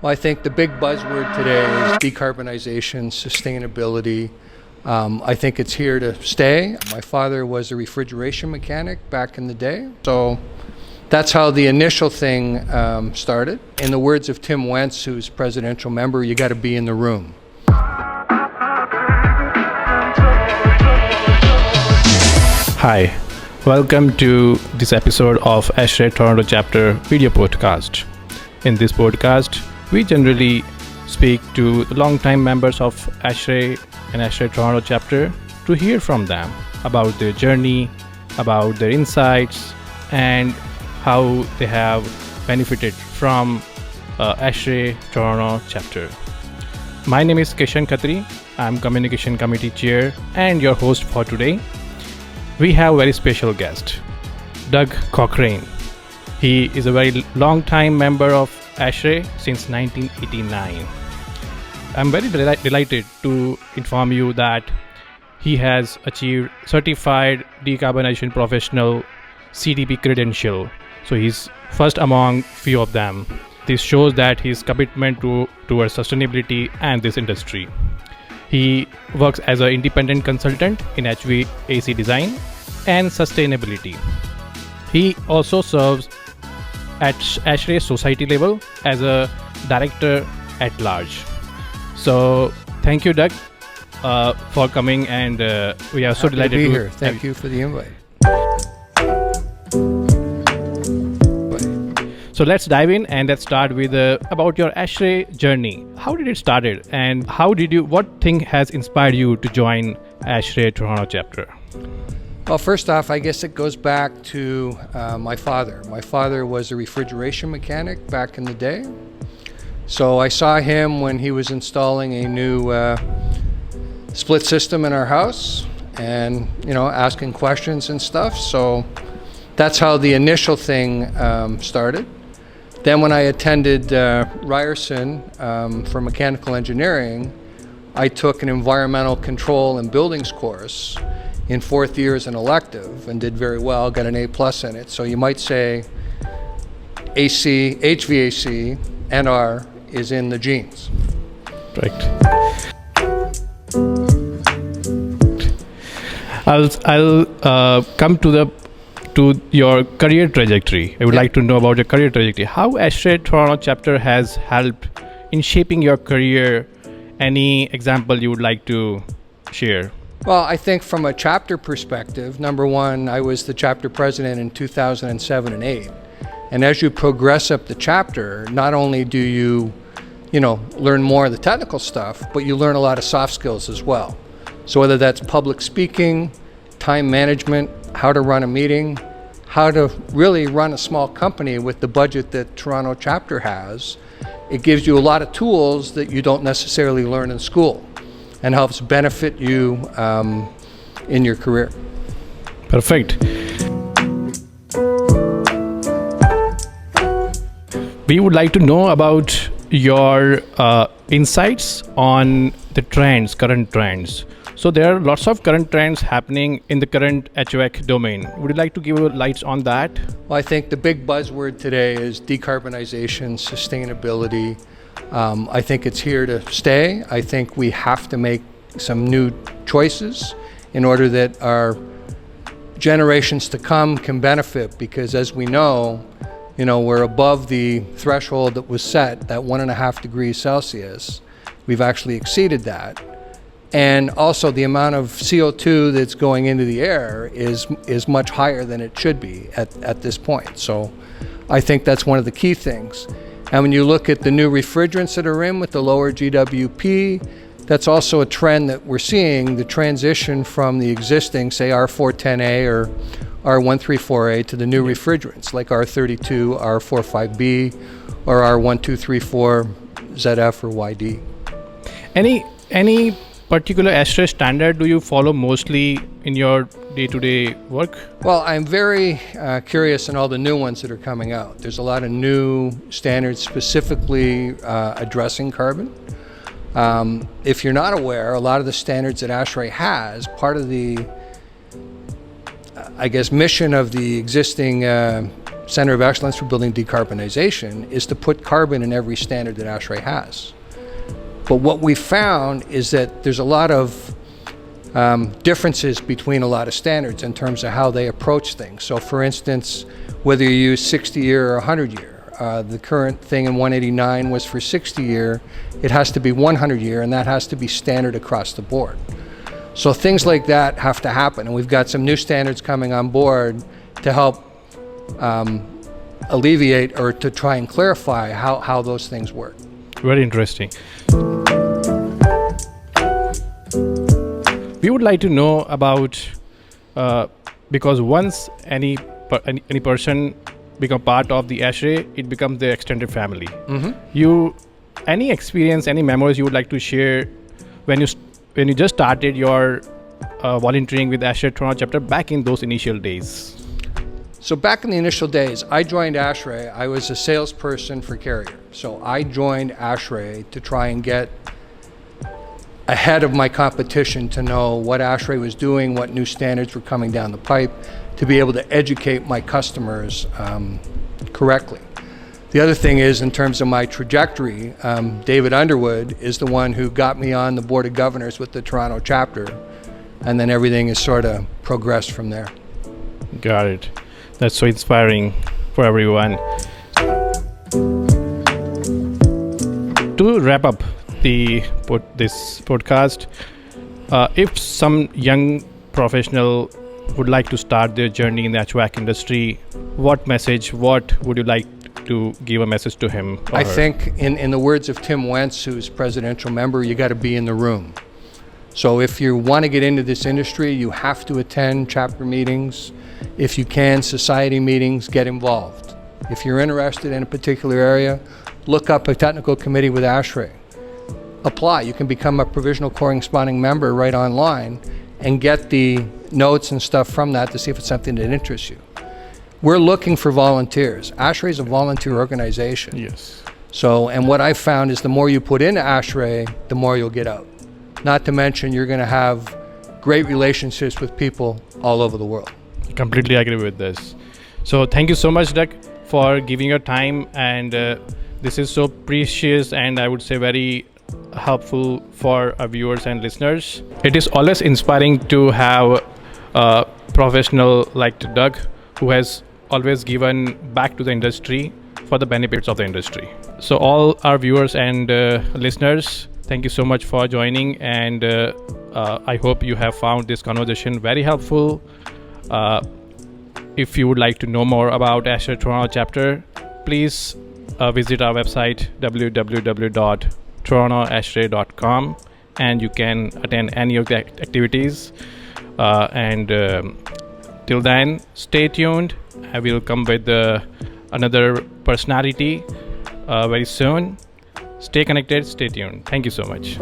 Well, I think the big buzzword today is decarbonization, sustainability. I think it's here to stay. My father was a refrigeration mechanic back in the day, so that's how the initial thing started. In the words of Tim Wentz, who's presidential member, you got to be in the room. Hi, welcome to this episode of ASHRAE Toronto Chapter video podcast. In this podcast, we generally speak to the long-time members of ASHRAE and ASHRAE Toronto Chapter to hear from them about their journey, about their insights, and how they have benefited from ASHRAE Toronto Chapter. My name is Kishan Khatri. I'm Communication Committee Chair and your host for today. We have a very special guest, Doug Cochrane. He is a very long-time member of ASHRAE since 1989. I'm very delighted to inform you that he has achieved Certified Decarbonization Professional CDP credential. So he's first among few of them. This shows that his commitment towards sustainability and this industry. He works as an independent consultant in HVAC design and sustainability. He also serves at ASHRAE society level as a director at large. So thank you, Doug, for coming, and we are so delighted to be here. Thank you for the invite. So let's dive in and let's start with about your ASHRAE journey. How did it started, and what thing has inspired you to join ASHRAE Toronto Chapter? Well, first off, I guess it goes back to my father. My father was a refrigeration mechanic back in the day. So I saw him when he was installing a new split system in our house and, asking questions and stuff. So that's how the initial thing started. Then when I attended Ryerson for mechanical engineering, I took an environmental control and buildings course in fourth year as an elective and did very well, got an A+ in it. So you might say AC, HVAC&R is in the genes. Right. I'll come to your career trajectory. I would like to know about your career trajectory. How ASHRAE Toronto Chapter has helped in shaping your career. Any example you would like to share? Well, I think from a chapter perspective, number one, I was the chapter president in 2007 and 8. And as you progress up the chapter, not only do you, learn more of the technical stuff, but you learn a lot of soft skills as well. So whether that's public speaking, time management, how to run a meeting, how to really run a small company with the budget that Toronto Chapter has, it gives you a lot of tools that you don't necessarily learn in school, and helps benefit you in your career. Perfect. We would like to know about your insights on the current trends. So there are lots of current trends happening in the current HVAC domain. Would you like to give lights on that? Well, I think the big buzzword today is decarbonization, sustainability. I think it's here to stay. I think we have to make some new choices in order that our generations to come can benefit, because as we know, we're above the threshold that was set, that 1.5 degrees Celsius. We've actually exceeded that. And also the amount of CO2 that's going into the air is much higher than it should be at this point. So I think that's one of the key things. And when you look at the new refrigerants that are in with the lower GWP, that's also a trend that we're seeing, the transition from the existing, say, R410A or R134A to the new refrigerants like R32, R45B, or R1234ZF or YD. Any particular ASHRAE standard do you follow mostly in your day-to-day work? Well, I'm very curious in all the new ones that are coming out. There's a lot of new standards specifically addressing carbon. If you're not aware, a lot of the standards that ASHRAE has, part of the mission of the existing Center of Excellence for Building Decarbonization is to put carbon in every standard that ASHRAE has. But what we found is that there's a lot of differences between a lot of standards in terms of how they approach things. So for instance, whether you use 60-year or 100-year, the current thing in 189 was for 60-year, it has to be 100-year, and that has to be standard across the board. So things like that have to happen, and we've got some new standards coming on board to help alleviate or to try and clarify how those things work. Very interesting. We would like to know about, because once any person become part of the ASHRAE, it becomes the extended family. Mm-hmm. Any experience, any memories you would like to share when you just started your volunteering with ASHRAE Toronto Chapter back in those initial days? So back in the initial days, I joined ASHRAE. I was a salesperson for Carrier. So I joined ASHRAE to try and get ahead of my competition, to know what ASHRAE was doing, what new standards were coming down the pipe, to be able to educate my customers correctly. The other thing is, in terms of my trajectory, David Underwood is the one who got me on the Board of Governors with the Toronto Chapter, and then everything has sort of progressed from there. Got it. That's so inspiring for everyone. To wrap up this podcast, if some young professional would like to start their journey in the HVAC industry, what would you like to give a message to him? I think in the words of Tim Wentz, who's presidential member, you got to be in the room. So if you want to get into this industry, you have to attend chapter meetings. If you can, society meetings, get involved. If you're interested in a particular area, look up a technical committee with ASHRAE. Apply. You can become a provisional corresponding member right online and get the notes and stuff from that to see if it's something that interests you. We're looking for volunteers. ASHRAE is a volunteer organization. Yes. So, and what I've found is the more you put into ASHRAE, the more you'll get out. Not to mention, you're going to have great relationships with people all over the world. Completely agree with this. So thank you so much, Doug, for giving your time, and this is so precious and I would say very helpful for our viewers and listeners. It is always inspiring to have a professional like Doug, who has always given back to the industry for the benefits of the industry. So all our viewers and listeners, thank you so much for joining, and I hope you have found this conversation very helpful. If you would like to know more about ASHRAE Toronto Chapter, please visit our website www.torontoashrae.com, and you can attend any of the activities. Till then, stay tuned. I will come with another personality very soon. Stay connected, stay tuned. Thank you so much.